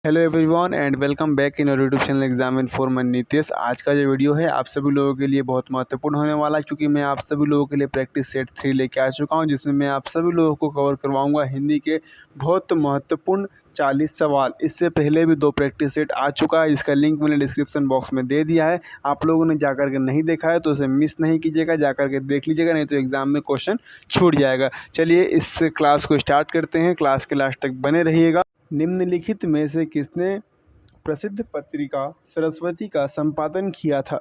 Hello everyone and welcome back in your YouTube channel exam informer Nitesh. आज का जो video है आप सभी लोगों के लिए बहुत महत्वपूर्ण होने वाला है, क्योंकि मैं आप सभी लोगों के लिए प्रैक्टिस सेट 3 लेके आ चुका हूं, जिसमें मैं आप सभी लोगों को कवर करवाऊंगा हिंदी के बहुत महत्वपूर्ण 40 सवाल। इससे पहले भी 2 प्रैक्टिस सेट आ चुका है, इसका लिंक मैंने डिस्क्रिप्शन बॉक्स में दे दिया है। आप लोगों ने जाकर के नहीं देखा है तो उसे मिस नहीं कीजिएगा, जाकर के देख लीजिएगा, नहीं तो एग्ज़ाम में क्वेश्चन छूट जाएगा। चलिए इस क्लास को स्टार्ट करते हैं, क्लास के लास्ट तक बने रहिएगा। निम्नलिखित में से किसने प्रसिद्ध पत्रिका सरस्वती का संपादन किया था।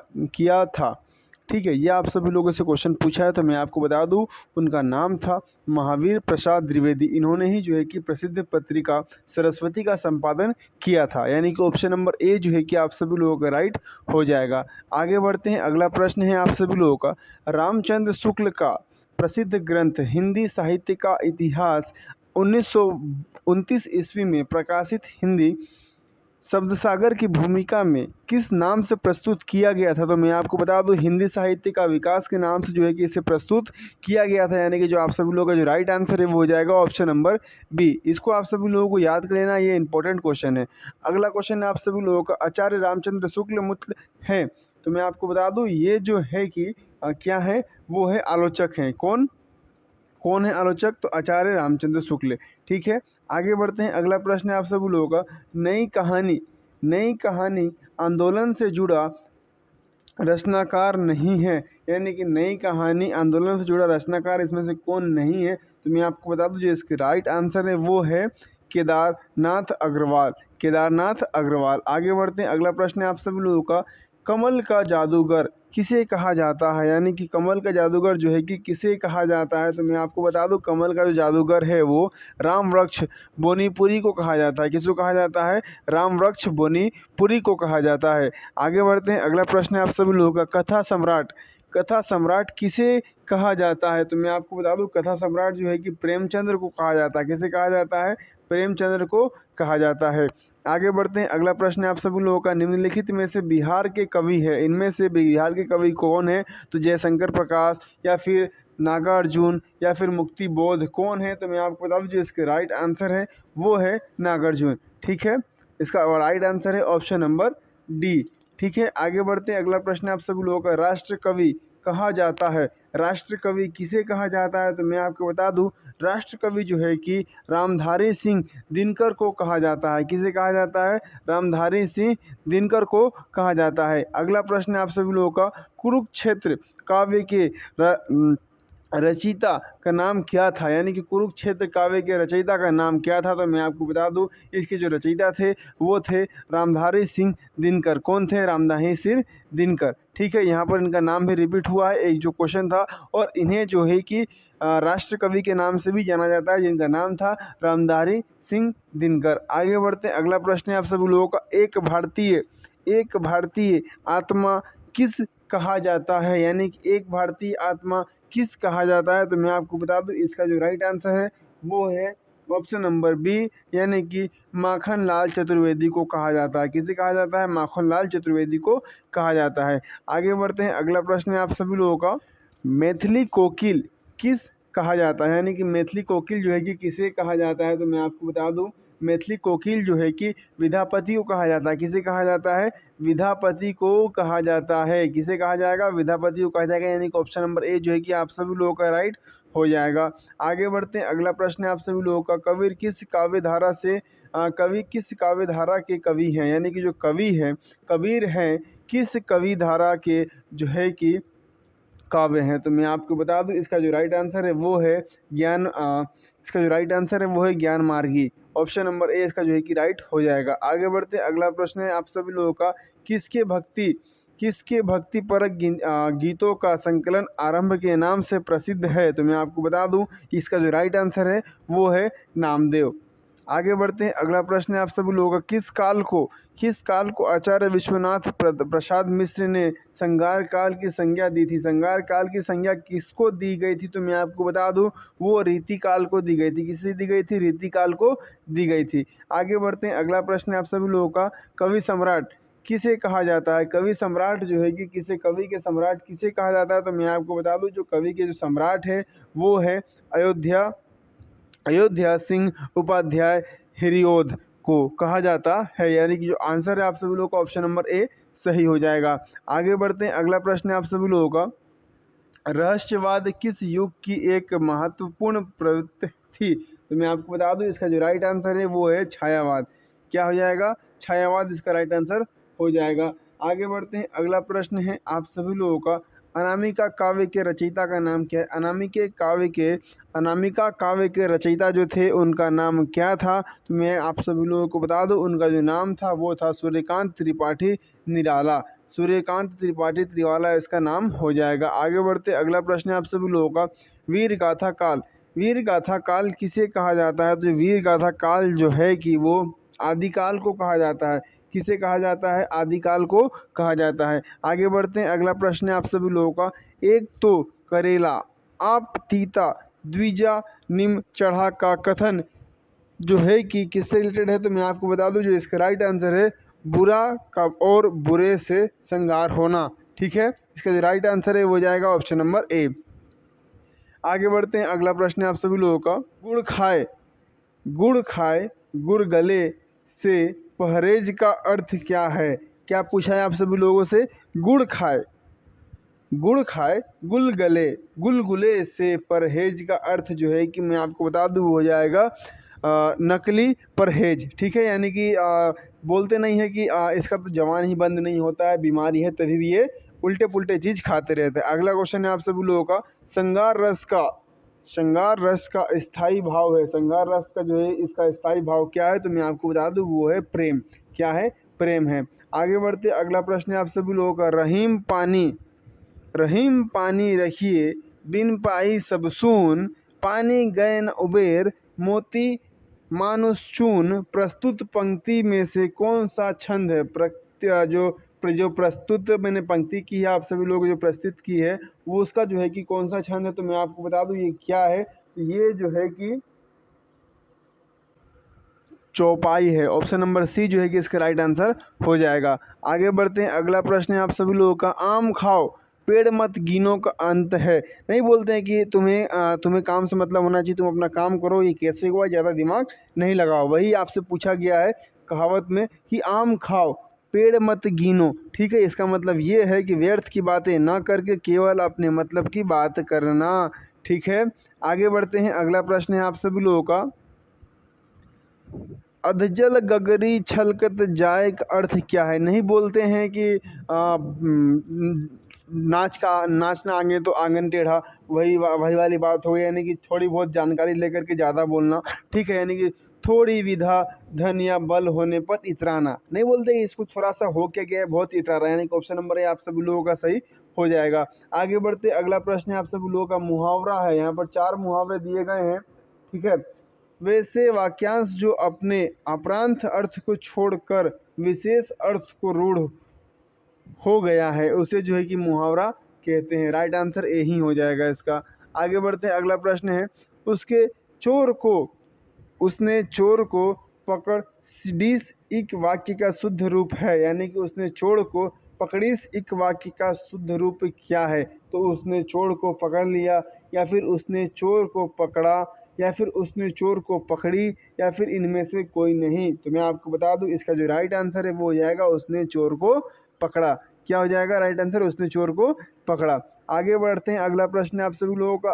ठीक है, ये आप सभी लोगों से क्वेश्चन पूछा है तो मैं आपको बता दूं, उनका नाम था महावीर प्रसाद द्विवेदी। इन्होंने ही जो है कि प्रसिद्ध पत्रिका सरस्वती का संपादन किया था, यानी कि ऑप्शन नंबर ए जो है कि आप सभी लोगों का राइट हो जाएगा। आगे बढ़ते हैं, अगला प्रश्न है आप सभी लोगों का। रामचंद्र शुक्ल का प्रसिद्ध ग्रंथ हिंदी साहित्य का इतिहास 1929 ईस्वी में प्रकाशित हिंदी शब्दसागर की भूमिका में किस नाम से प्रस्तुत किया गया था। तो मैं आपको बता दूं, हिंदी साहित्य का विकास के नाम से जो है कि इसे प्रस्तुत किया गया था, यानी कि जो आप सभी लोगों का जो राइट आंसर है वो हो जाएगा ऑप्शन नंबर बी। इसको आप सभी लोगों को याद कर लेना, ये इंपॉर्टेंट क्वेश्चन है। अगला क्वेश्चन है आप सभी लोगों का, आचार्य रामचंद्र शुक्ल मुत्ल हैं। तो मैं आपको बता दूँ, ये जो है कि क्या है, वो है आलोचक हैं। कौन है आलोचक? तो आचार्य रामचंद्र शुक्ल। ठीक है, आगे बढ़ते हैं, अगला प्रश्न है आप सभी लोगों का। नई कहानी आंदोलन से जुड़ा रचनाकार नहीं है, यानी कि नई कहानी आंदोलन से जुड़ा रचनाकार इसमें से कौन नहीं है। तो मैं आपको बता दूं, जो इसके राइट आंसर है वो है केदारनाथ अग्रवाल। आगे बढ़ते हैं, अगला प्रश्न है आप सभी लोगों का। कमल का जादूगर किसे कहा जाता है, यानी कि कमल का जादूगर जो है कि किसे कहा जाता है। तो मैं आपको बता दूं, कमल का जो जादूगर है वो रामवृक्ष बोनीपुरी को कहा जाता है। किसको कहा जाता है? रामवृक्ष बोनीपुरी को कहा जाता है। आगे बढ़ते हैं, अगला प्रश्न है आप सभी लोगों का। कथा सम्राट किसे कहा जाता है। तो मैं आपको बता दूं, कथा सम्राट जो है कि प्रेमचंद्र को कहा जाता है। किसे कहा जाता है? प्रेमचंद्र को कहा जाता है। आगे बढ़ते हैं, अगला प्रश्न है आप सभी लोगों का। निम्नलिखित में से बिहार के कवि है, इनमें से बिहार के कवि कौन है। तो जयशंकर प्रकाश या फिर नागार्जुन या फिर मुक्ति बोध, कौन है? तो मैं आपको बता दूं, जो इसके राइट आंसर है वो है नागार्जुन। ठीक है, इसका राइट आंसर है ऑप्शन नंबर डी। ठीक है, आगे बढ़ते हैं, अगला प्रश्न आप सभी लोगों का। राष्ट्र कवि कहा जाता है, राष्ट्र कवि किसे कहा जाता है। तो मैं आपको बता दूं, राष्ट्र कवि जो है कि रामधारी सिंह दिनकर को कहा जाता है। किसे कहा जाता है? रामधारी सिंह दिनकर को कहा जाता है। अगला प्रश्न है आप सभी लोगों का। कुरुक्षेत्र काव्य के रचयिता का नाम क्या था, यानी कि कुरुक्षेत्र काव्य के रचयिता का नाम क्या था। तो मैं आपको बता दूं, इसके जो रचयिता थे वो थे रामधारी सिंह दिनकर। कौन थे? रामधारी सिंह दिनकर। ठीक है, यहाँ पर इनका नाम भी रिपीट हुआ है, एक जो क्वेश्चन था, और इन्हें जो है कि राष्ट्र कवि के नाम से भी जाना जाता है, जिनका नाम था रामधारी सिंह दिनकर। आगे बढ़ते हैं, अगला प्रश्न है आप सभी लोगों का। एक भारतीय आत्मा किस कहा जाता है, यानी कि एक भारतीय आत्मा किस कहा जाता है। तो मैं आपको बता दूं, इसका जो राइट आंसर है वो है ऑप्शन नंबर बी, यानी कि माखन लाल चतुर्वेदी को कहा जाता है। किसे कहा जाता है? माखन लाल चतुर्वेदी को कहा जाता है। आगे बढ़ते हैं, अगला प्रश्न है आप सभी लोगों का। मैथिली कोकिल किस कहा जाता है, यानी कि मैथिली कोकिल जो है कि किसे कहा जाता है। तो मैं आपको बता दूं, मैथिली कोकिल जो है कि विद्यापति को कहा जाता है। किसे कहा जाता है? विद्यापति को कहा जाता है। किसे कहा जाएगा? विद्यापति को कहा जाएगा, यानी कि ऑप्शन नंबर ए जो है कि आप सभी लोगों का राइट हो जाएगा। आगे बढ़ते हैं, अगला प्रश्न है आप सभी लोगों का। कबीर किस काव्य धारा के कवि हैं, यानी कि जो कवि हैं कबीर हैं, किस कवि धारा के जो है कि काव्य हैं। तो मैं आपको बता दूं, इसका जो राइट आंसर है वो है ज्ञान मार्गी। ऑप्शन नंबर ए इसका जो है कि राइट हो जाएगा। आगे बढ़ते हैं, अगला प्रश्न है आप सभी लोगों का। किसके भक्ति परक गीतों का संकलन आरंभ के नाम से प्रसिद्ध है। तो मैं आपको बता दूं, इसका जो राइट आंसर है वो है नामदेव। आगे बढ़ते हैं, अगला प्रश्न है आप सभी लोगों का। किस काल को आचार्य विश्वनाथ प्रसाद मिश्र ने संगार काल की संज्ञा दी थी। संगार काल की संज्ञा किसको दी गई थी। तो मैं आपको बता दूं, वो रीति काल को दी गई थी। किसे दी गई थी? रीति काल को दी गई थी। आगे बढ़ते हैं, अगला प्रश्न है आप सभी लोगों का। कवि सम्राट किसे कहा जाता है। कवि सम्राट जो है कि कवि के सम्राट किसे कहा जाता है। तो मैं आपको बता दूं, जो कवि के जो सम्राट है वो है अयोध्या सिंह उपाध्याय हिरियोध। को कहा जाता है, यानी कि जो आंसर है आप सभी लोगों का ऑप्शन नंबर ए सही हो जाएगा। आगे बढ़ते हैं, अगला प्रश्न है आप सभी लोगों का, रहस्यवाद किस युग की एक महत्वपूर्ण प्रवृत्ति थी? तो मैं आपको बता दूं इसका जो राइट आंसर है वो है छायावाद। क्या हो जाएगा? छायावाद इसका राइट आंसर हो जाएगा। आगे बढ़ते हैं, अगला प्रश्न है आप सभी लोगों का, अनामिका काव्य के रचयिता का नाम क्या है? अनामिका काव्य के रचयिता जो थे उनका नाम क्या था? तो मैं आप सभी लोगों को बता दूं उनका जो नाम था वो था सूर्यकांत त्रिपाठी निराला। सूर्यकांत त्रिपाठी त्रिवाला इसका नाम हो जाएगा। आगे बढ़ते, अगला प्रश्न है आप सभी लोगों का, वीर गाथा काल। वीर गाथा काल किसे कहा जाता है? तो वीर गाथा काल जो है कि वो आदिकाल को कहा जाता है। किसे कहा जाता है? आदिकाल को कहा जाता है। आगे बढ़ते हैं, अगला प्रश्न है आप सभी लोगों का, एक तो करेला आप तीता द्विजा निम चढ़ा का कथन जो है कि किससे रिलेटेड है? तो मैं आपको बता दूं जो इसका राइट आंसर है बुरा का और बुरे से संगार होना। ठीक है, इसका जो राइट आंसर है वो हो जाएगा ऑप्शन नंबर ए। आगे बढ़ते हैं, अगला प्रश्न है आप सभी लोगों का, गुड़ खाए गुड़ गले से परहेज का अर्थ क्या है? क्या पूछा है आप सभी लोगों से? गुड़ खाए गुलगुले से परहेज का अर्थ जो है कि मैं आपको बता दूं वो हो जाएगा नकली परहेज। ठीक है, यानी कि बोलते नहीं है कि इसका तो जवान ही बंद नहीं होता है, बीमारी है तभी भी ये उल्टे पुल्टे चीज़ खाते रहते हैं। अगला क्वेश्चन है आप सभी लोगों का, श्रृंगार रस का स्थाई भाव है। श्रृंगार रस का जो है इसका स्थाई भाव क्या है? तो मैं आपको बता दूं वो है प्रेम। क्या है? प्रेम है। आगे बढ़ते, अगला प्रश्न है आप सभी लोगों का, रहीम पानी रखिए बिन पाई सब सून, पानी गए न उबेर मोती मानुष चून। प्रस्तुत पंक्ति में से कौन सा छंद है? जो प्रस्तुत मैंने पंक्ति की है आप सभी लोग जो प्रस्तुत की है वो उसका जो है कि कौन सा छंद है? तो मैं आपको बता दूं ये क्या है, ये जो है कि चौपाई है। ऑप्शन नंबर सी जो है कि इसका राइट आंसर हो जाएगा। आगे बढ़ते हैं, अगला प्रश्न है आप सभी लोगों का, आम खाओ पेड़ मत गिनो का अंत है। नहीं बोलते हैं कि तुम्हें काम से मतलब होना चाहिए, तुम अपना काम करो, ये कैसे हुआ, ज़्यादा दिमाग नहीं लगाओ। वही आपसे पूछा गया है कहावत में कि आम खाओ पेड़ मत गिनो। ठीक है, इसका मतलब ये है कि व्यर्थ की बातें ना करके केवल अपने मतलब की बात करना। ठीक है, आगे बढ़ते हैं, अगला प्रश्न है आप सभी लोगों का, अधजल गगरी छलकत जाए का अर्थ क्या है? नहीं बोलते हैं कि नाचना आगे तो आंगन टेढ़ा, वही वाली बात हो गई, यानी कि थोड़ी बहुत जानकारी लेकर के ज़्यादा बोलना। ठीक है, यानी कि थोड़ी विधा धन या बल होने पर इतराना। नहीं बोलते कि इसको थोड़ा सा हो क्या गया है, बहुत इतरा रहा है, यानी कि ऑप्शन नंबर ए आप सभी लोगों का सही हो जाएगा। आगे बढ़ते, अगला प्रश्न है आप सभी लोगों का, मुहावरा है। यहाँ पर 4 मुहावरे दिए गए हैं। ठीक है, वैसे वाक्यांश जो अपने अपरांत अर्थ को छोड़कर विशेष अर्थ को रूढ़ हो गया है उसे जो है कि मुहावरा कहते हैं। राइट आंसर ए ही हो जाएगा इसका। आगे बढ़ते हैं, अगला प्रश्न है, उसने चोर को पकड़ सिडीस एक वाक्य का शुद्ध रूप है, यानी कि उसने चोर को पकड़ीस एक वाक्य का शुद्ध रूप क्या है? तो उसने चोर को पकड़ लिया, या फिर उसने चोर को पकड़ा, या फिर उसने चोर को पकड़ी, या फिर इनमें से कोई नहीं। तो मैं आपको बता दूं इसका जो राइट आंसर है वो हो जाएगा उसने चोर को पकड़ा। क्या हो जाएगा राइट आंसर? उसने चोर को पकड़ा। आगे बढ़ते हैं, अगला प्रश्न है आप सभी लोगों का,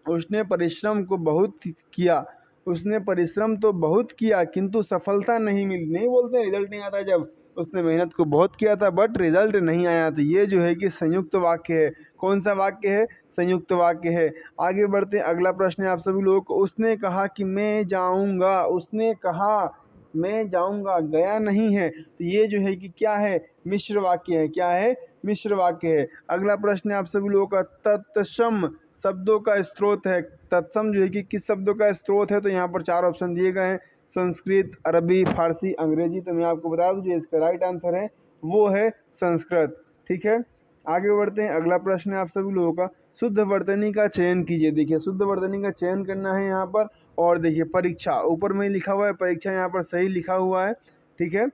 उसने परिश्रम को बहुत किया, उसने परिश्रम तो बहुत किया किंतु सफलता नहीं मिली। नहीं बोलते रिजल्ट नहीं आता, जब उसने मेहनत को बहुत किया था बट रिजल्ट नहीं आया। तो ये जो है कि संयुक्त वाक्य है। कौन सा वाक्य है? संयुक्त वाक्य है। आगे बढ़ते हैं, अगला प्रश्न है आप सभी लोगों को, उसने कहा कि मैं जाऊंगा, उसने कहा मैं जाऊंगा, गया नहीं है। तो ये जो है कि क्या है? मिश्र वाक्य है। क्या है? मिश्र वाक्य है। अगला प्रश्न है आप सभी लोगों का, तत्सम शब्दों का स्रोत है। तत्सम जो है कि किस शब्दों का स्रोत है? तो यहाँ पर 4 ऑप्शन दिए गए हैं, संस्कृत, अरबी, फारसी, अंग्रेजी। तो मैं आपको बता दूं जो इसका राइट आंसर है वो है संस्कृत। ठीक है, आगे बढ़ते हैं, अगला प्रश्न है आप सभी लोगों का, शुद्ध वर्तनी का चयन कीजिए। देखिए शुद्ध वर्तनी का चयन करना है यहाँ पर, और देखिए परीक्षा ऊपर में लिखा हुआ है, परीक्षा यहाँ पर सही लिखा हुआ है। ठीक है,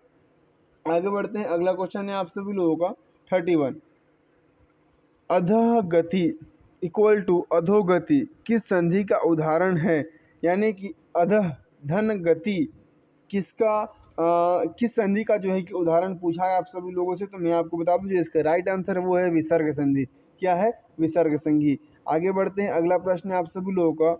आगे बढ़ते हैं, अगला क्वेश्चन है आप सभी लोगों का 31, अधोगति इक्वल टू अधोगति किस संधि का उदाहरण है? यानी कि अधः धन गति किस संधि का जो है कि उदाहरण पूछा है आप सभी लोगों से, तो मैं आपको बता दूं जो इसका राइट आंसर है वो है विसर्ग संधि। क्या है? विसर्ग संधि। आगे बढ़ते हैं, अगला प्रश्न है आप सभी लोगों का,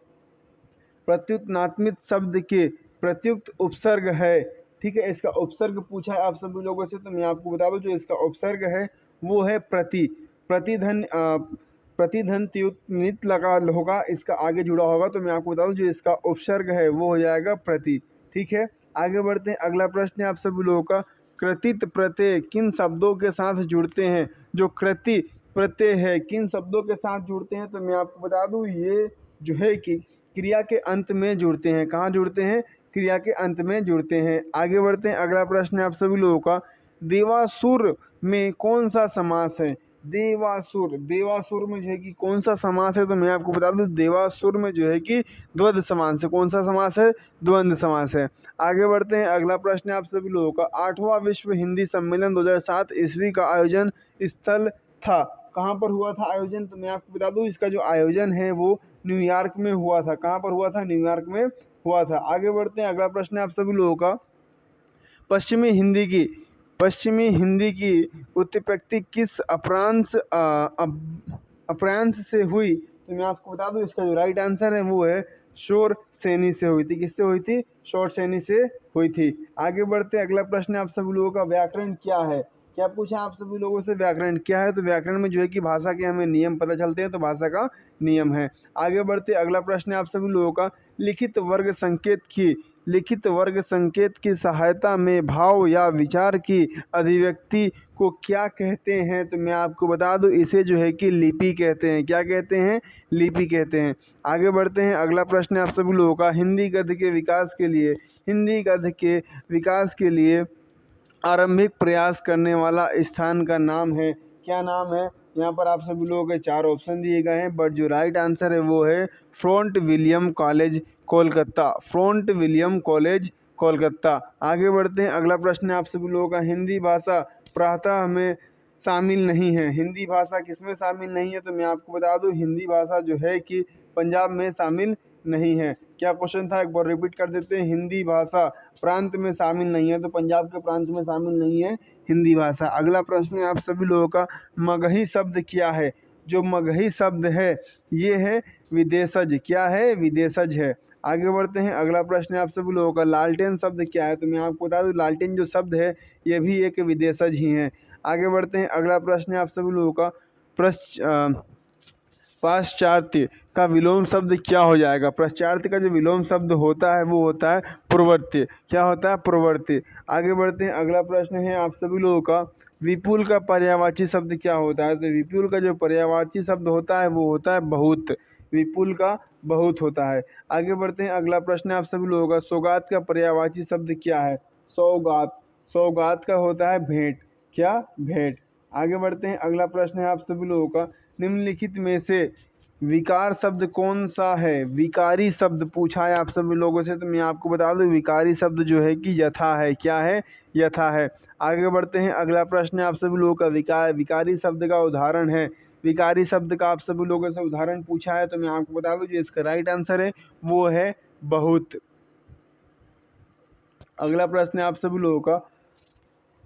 प्रत्युत्नात्मित शब्द के प्रत्युक्त उपसर्ग है। ठीक है, इसका उपसर्ग पूछा है आप सभी लोगों से, तो मैं आपको बता दूं जो इसका उपसर्ग है वो है प्रति। प्रतिधन त्युत लगा होगा, इसका आगे जुड़ा होगा, तो मैं आपको बता दूं जो इसका उपसर्ग है वो हो जाएगा प्रति। ठीक है, आगे बढ़ते हैं, अगला प्रश्न है आप सभी लोगों का, कृतित प्रत्यय किन शब्दों के साथ जुड़ते हैं? जो कृति प्रत्यय है किन शब्दों के साथ जुड़ते हैं, तो मैं आपको बता दूं ये जो है कि क्रिया के अंत में जुड़ते हैं। कहाँ जुड़ते हैं? क्रिया के अंत में जुड़ते हैं। आगे बढ़ते हैं, अगला प्रश्न है आप सभी लोगों का, देवासुर में कौन सा समास है? देवासुर में जो है कि कौन सा समास है, तो मैं आपको बता दूं देवासुर में जो है कि द्वंद्व समास है। कौन सा समास है? द्वंद्व समास है। आगे बढ़ते हैं, अगला प्रश्न है आप सभी लोगों का, 8वां विश्व हिंदी सम्मेलन 2007 ईस्वी का आयोजन स्थल था। कहाँ पर हुआ था आयोजन? तो मैं आपको बता दूं इसका जो आयोजन है वो न्यूयॉर्क में हुआ था। कहाँ पर हुआ था? न्यूयॉर्क में हुआ था। आगे बढ़ते हैं, अगला प्रश्न है आप सभी लोगों का, पश्चिमी हिंदी की उत्पत्ति किस अपभ्रंश से हुई? तो मैं आपको बता दूं इसका जो राइट आंसर है वो है शोर सैनी से हुई थी। किससे हुई थी? शोर सैनी से हुई थी। आगे बढ़ते हैं, अगला प्रश्न है आप सभी लोगों का, व्याकरण क्या है? क्या पूछा आप सभी लोगों से? व्याकरण क्या है? तो व्याकरण में जो है कि भाषा के हमें नियम पता चलते हैं, तो भाषा का नियम है। आगे बढ़ते, अगला प्रश्न है आप सभी लोगों का, लिखित वर्ग संकेत की सहायता में भाव या विचार की अभिव्यक्ति को क्या कहते हैं? तो मैं आपको बता दूं इसे जो है कि लिपि कहते हैं। क्या कहते हैं? लिपि कहते हैं। आगे बढ़ते हैं, अगला प्रश्न है आप सभी लोगों का, हिंदी गद्य के विकास के लिए आरंभिक प्रयास करने वाला स्थान का नाम है। क्या नाम है? यहाँ पर आप सभी लोगों के 4 ऑप्शन दिए गए हैं, बट जो राइट आंसर है वो है फोर्ट विलियम कॉलेज कोलकाता। आगे बढ़ते हैं, अगला प्रश्न है आप सभी लोगों का, हिंदी भाषा प्रातः में शामिल नहीं है। हिंदी भाषा किसमें शामिल नहीं है? तो मैं आपको बता दूं हिंदी भाषा जो है कि पंजाब में शामिल नहीं है। क्या क्वेश्चन था? एक बार रिपीट कर देते हैं, हिंदी भाषा प्रांत में शामिल नहीं है, तो पंजाब के प्रांत में शामिल नहीं है हिंदी भाषा। अगला प्रश्न है आप सभी लोगों का, मगही शब्द क्या है? जो मगही शब्द है ये है विदेशज। क्या है? विदेशज है। आगे बढ़ते हैं, अगला प्रश्न है आप सभी लोगों का, लालटेन शब्द क्या है? तो मैं आपको बता दूं लालटेन जो शब्द है ये भी एक विदेशज ही है। आगे बढ़ते हैं, अगला प्रश्न है आप सभी लोगों का, पाश्चात्य का विलोम शब्द क्या हो जाएगा? पाश्चात्य का जो विलोम शब्द होता है वो होता है प्रवृत्ति। क्या होता है? प्रवृत्ति। आगे बढ़ते हैं, अगला प्रश्न है आप सभी लोगों का, विपुल का पर्यायवाची शब्द क्या होता है? तो विपुल का जो पर्यायवाची शब्द होता है वो होता है बहुत। विपुल का बहुत होता है। आगे बढ़ते हैं, अगला प्रश्न है आप सभी लोगों का, सौगात का पर्यायवाची शब्द क्या है? सौगात का होता है भेंट। क्या? भेंट। आगे बढ़ते हैं, अगला प्रश्न है आप सभी लोगों का, निम्नलिखित में से विकार शब्द कौन सा है? विकारी शब्द पूछा है आप सभी लोगों से, तो मैं आपको बता दूं विकारी शब्द जो है कि यथा है। क्या है? यथा है। आगे बढ़ते हैं, अगला प्रश्न है आप सभी लोगों का, विकारी शब्द का उदाहरण है। विकारी शब्द का आप सभी लोगों से उदाहरण पूछा है, तो मैं आपको बता दूं जो इसका राइट आंसर है वो है बहुत। अगला प्रश्न है आप सभी लोगों का,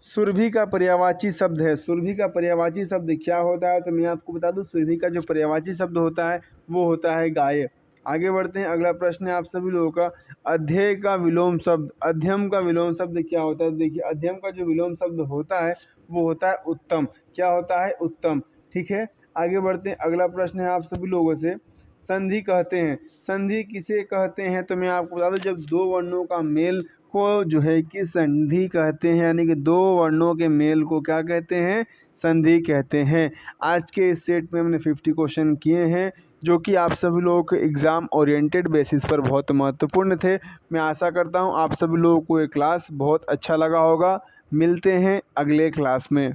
सुरभि का पर्यायवाची शब्द है। सुरभि का पर्यायवाची शब्द क्या होता है? तो मैं आपको बता दूं सुरभि का जो पर्यायवाची शब्द होता है वो होता है गाय। आगे बढ़ते हैं, अगला प्रश्न है आप सभी लोगों का, अध्यय का विलोम शब्द, अध्यम का विलोम शब्द क्या होता है? देखिए, अध्यम का जो विलोम शब्द होता है वो होता है उत्तम। क्या होता है? उत्तम। ठीक है, आगे बढ़ते हैं, अगला प्रश्न है आप सभी लोगों से, संधि कहते हैं। संधि किसे कहते हैं? तो मैं आपको बता दूं जब दो वर्णों का मेल को जो है कि संधि कहते हैं, यानी कि दो वर्णों के मेल को क्या कहते हैं? संधि कहते हैं। आज के इस सेट में हमने 50 क्वेश्चन किए हैं जो कि आप सभी लोगों के एग्ज़ाम ओरिएंटेड बेसिस पर बहुत महत्वपूर्ण थे। मैं आशा करता हूं आप सभी लोगों को ये क्लास बहुत अच्छा लगा होगा। मिलते हैं अगले क्लास में।